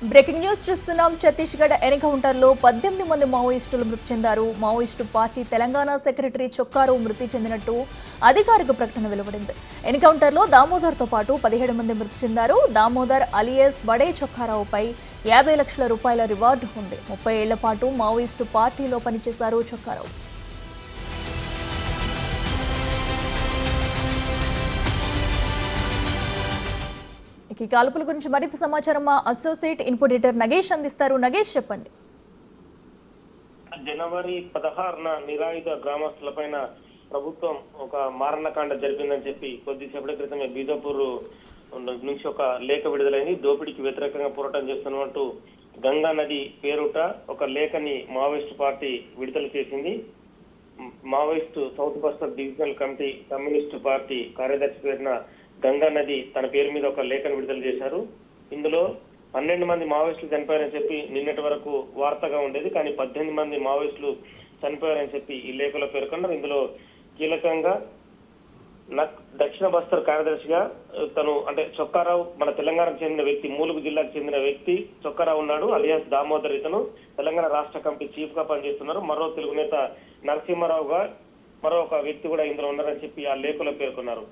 Breaking news చూస్తున్నాం. ఛత్తీస్గఢ్ ఎన్కౌంటర్లో 18 మంది మావోయిస్టులు మృతి చెందారు. Maoist party Telangana secretary Chokka Rao మృతి చెందినట్టు అధికారిక ప్రకటన వెలువడింది. ఎన్కౌంటర్లో దామోదర్తో పాటు 17 మంది మృతి చెందారు. దామోదర్ అలియాస్ బడే చొక్కారావుపై 50 లక్షల రూపాయల రివార్డు ఉంది. 30 ఏళ్ల పాటు మావోయిస్టు పార్టీలో పనిచేశారు చొక్కారావు. ఈ కాల్పుల గురించి మరింత సమాచారం మా అసోసియేట్ ఇన్పుట్ నగేష్ అందిస్తారు. నగేష్, చెప్పండి. జనవరి 16న నిరాయుధ గ్రామస్తులపైన ప్రభుత్వం ఒక మారణకాండ జరిపిందని చెప్పి కొద్దిసేపటి క్రితమే బీజాపూర్ నుంచి ఒక లేఖ విడుదలైంది. దోపిడీకి వ్యతిరేకంగా పోరాటం చేస్తున్నట్టు గంగా నది పేరుట ఒక లేఖని మావోయిస్టు పార్టీ విడుదల చేసింది. Maoist south Bastar divisional committee communist party కార్యదర్శి పేరున గంగా నది తన పేరు మీద ఒక లేఖను విడుదల చేశారు. ఇందులో 12 మంది మావోయిస్టులు చనిపోయారని చెప్పి నిన్నటి వరకు వార్తగా ఉండేది. కానీ 18 మంది మావోయిస్టులు చనిపోయారని చెప్పి ఈ లేఖలో పేర్కొన్నారు. ఇందులో కీలకంగా దక్షిణ బస్తర్ కార్యదర్శిగా తను అంటే చొక్కారావు మన తెలంగాణకు చెందిన వ్యక్తి, మూలుగు జిల్లాకు చెందిన వ్యక్తి చొక్కారావు ఉన్నాడు. అలియాస్ దామోదర్ ఇతను తెలంగాణ రాష్ట్ర కమిటీ చీఫ్ గా పనిచేస్తున్నారు. మరో తెలుగు నేత నరసింహారావుగా మరో ఒక వ్యక్తి కూడా ఇందులో ఉన్నారని చెప్పి ఆ లేఖలో పేర్కొన్నారు.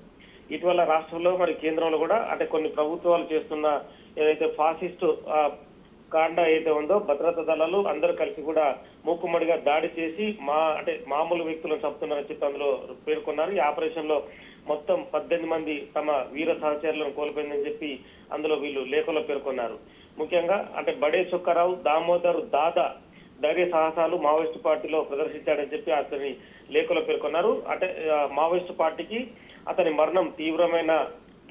ఇటీవల రాష్ట్రంలో మరి కేంద్రంలో కూడా అంటే కొన్ని ప్రభుత్వాలు చేస్తున్న ఏదైతే ఫాసిస్టు కాండ ఏదైతే ఉందో భద్రతా దళాలు అందరూ కలిసి కూడా మూకుమ్మడిగా దాడి చేసి మామూలు వ్యక్తులను చంపుతున్నారని చెప్పి అందులో పేర్కొన్నారు. ఈ ఆపరేషన్ లో మొత్తం 18 మంది తమ వీర సహచరులను కోల్పోయిందని చెప్పి అందులో వీళ్ళు లేఖలో పేర్కొన్నారు. ముఖ్యంగా అంటే బడే చొక్కారావు, దామోదర్ దాదా ధైర్య సాహసాలు మావోయిస్టు పార్టీలో ప్రదర్శించాడని చెప్పి అతని లేఖలో పేర్కొన్నారు. అంటే మావోయిస్టు పార్టీకి అతని మరణం తీవ్రమైన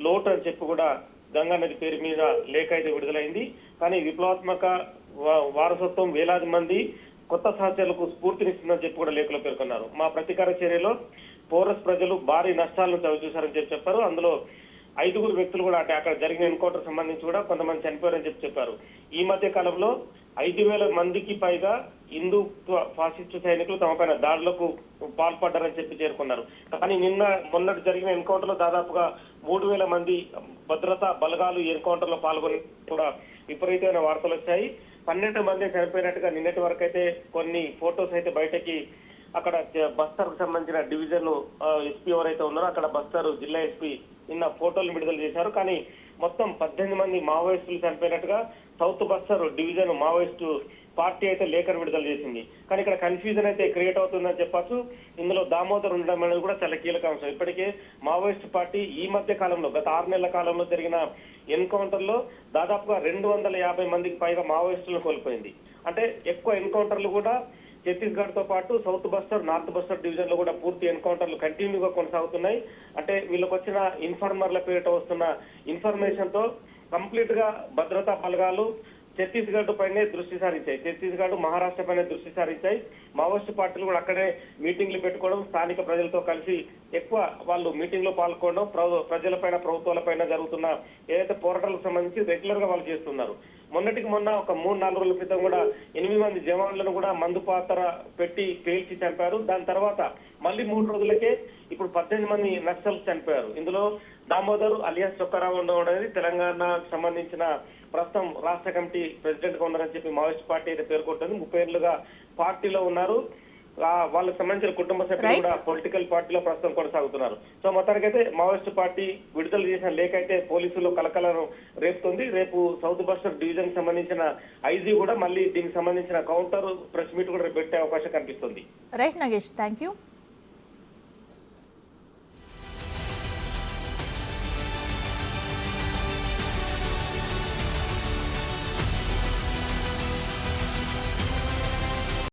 లోటు అని చెప్పి కూడా గంగా నది పేరు మీద లేఖ అయితే విడుదలైంది. కానీ విప్లవాత్మక వారసత్వం వేలాది మంది కొత్త సహచరులకు స్ఫూర్తినిస్తుందని చెప్పి కూడా లేఖలో పేర్కొన్నారు. మా ప్రతీకార చర్యలో పోరస్ ప్రజలు భారీ నష్టాలను చవిచూశారని చెప్పి చెప్పారు. అందులో 5 వ్యక్తులు కూడా అంటే అక్కడ జరిగిన ఎన్కౌంటర్ సంబంధించి కూడా కొంతమంది చనిపోయారని చెప్పి చెప్పారు. ఈ మధ్య కాలంలో 5,000 మందికి పైగా హిందుత్వ ఫాసిస్టు సైనికులు తమ పైన దాడులకు పాల్పడ్డారని చెప్పి చేరుకున్నారు. కానీ మొన్నటి జరిగిన ఎన్కౌంటర్ లో దాదాపుగా 3,000 మంది భద్రతా బలగాలు ఎన్కౌంటర్ లో పాల్గొని కూడా విపరీతమైన వార్తలు వచ్చాయి. 12 మంది చనిపోయినట్టుగా నిన్నటి వరకు అయితే కొన్ని ఫోటోస్ అయితే బయటకి అక్కడ బస్తర్ కు సంబంధించిన డివిజన్ ఎస్పీ ఎవరైతే ఉన్నారో అక్కడ బస్తర్ జిల్లా ఎస్పీ నిన్న ఫోటోలు విడుదల చేశారు. కానీ మొత్తం 18 మంది మావోయిస్టులు చనిపోయినట్టుగా south Bastar division Maoist party అయితే లేఖను విడుదల చేసింది. కానీ ఇక్కడ కన్ఫ్యూజన్ అయితే క్రియేట్ అవుతుందని చెప్పచ్చు. ఇందులో దామోదర్ ఉండడం అనేది కూడా చాలా కీలక అంశం. ఇప్పటికే మావోయిస్టు పార్టీ ఈ మధ్య కాలంలో గత 6 నెలల కాలంలో జరిగిన ఎన్కౌంటర్ లో దాదాపుగా 250 మందికి పైగా మావోయిస్టులను కోల్పోయింది. అంటే ఎక్కువ ఎన్కౌంటర్లు కూడా ఛత్తీస్గఢ్ తో పాటు south Bastar, north Bastar division లో కూడా పూర్తి ఎన్కౌంటర్లు కంటిన్యూగా కొనసాగుతున్నాయి. అంటే వీళ్ళకి వచ్చిన ఇన్ఫార్మర్ల పేరిట వస్తున్న ఇన్ఫర్మేషన్ తో కంప్లీట్ గా భద్రతా బలగాలు ఛత్తీస్గఢ్ పైనే దృష్టి సారించాయి. ఛత్తీస్గఢ్, మహారాష్ట్ర పైన దృష్టి సారించాయి. మావోయిస్టు పార్టీలు కూడా అక్కడే మీటింగ్లు పెట్టుకోవడం, స్థానిక ప్రజలతో కలిసి ఎక్కువ వాళ్ళు మీటింగ్ లో పాల్గొనడం, ప్రజలపైన ప్రభుత్వాలపైన జరుగుతున్న ఏదైతే పోరాటాలకు సంబంధించి రెగ్యులర్ గా వాళ్ళు చేస్తున్నారు. మొన్నటికి మొన్న ఒక 3-4 రోజుల క్రితం కూడా 8 మంది జవాన్లను కూడా మందు పాత్ర పెట్టి పేల్చి చంపారు. దాని తర్వాత మళ్ళీ 3 రోజులకే ఇప్పుడు 18 మంది నక్సల్స్ చనిపోయారు. ఇందులో దామోదర్ అలియాస్ చొక్కారావు ఉండడం అనేది తెలంగాణకు సంబంధించిన ప్రస్తుతం రాష్ట్ర కమిటీ ప్రెసిడెంట్ గా ఉన్నారని చెప్పి మావోయిస్ట్ పార్టీ అయితే పేర్కొంటుంది. 30 ఏళ్లుగా పార్టీలో ఉన్నారు. వాళ్ళకి సంబంధించిన కుటుంబ సభ్యులు కూడా పొలిటికల్ పార్టీలో ప్రస్తుతం కొనసాగుతున్నారు. సో మొత్తానికైతే మావోయిస్టు పార్టీ విడుదల చేసిన లేఖ అయితే పోలీసులు కలకలను రేపుతుంది. రేపు సౌత్ బస్తర్ డివిజన్ సంబంధించిన ఐజీ కూడా మళ్ళీ దీనికి సంబంధించిన కౌంటర్ ప్రెస్ మీట్ కూడా పెట్టే అవకాశం కనిపిస్తుంది. Right Nagesh, thank you.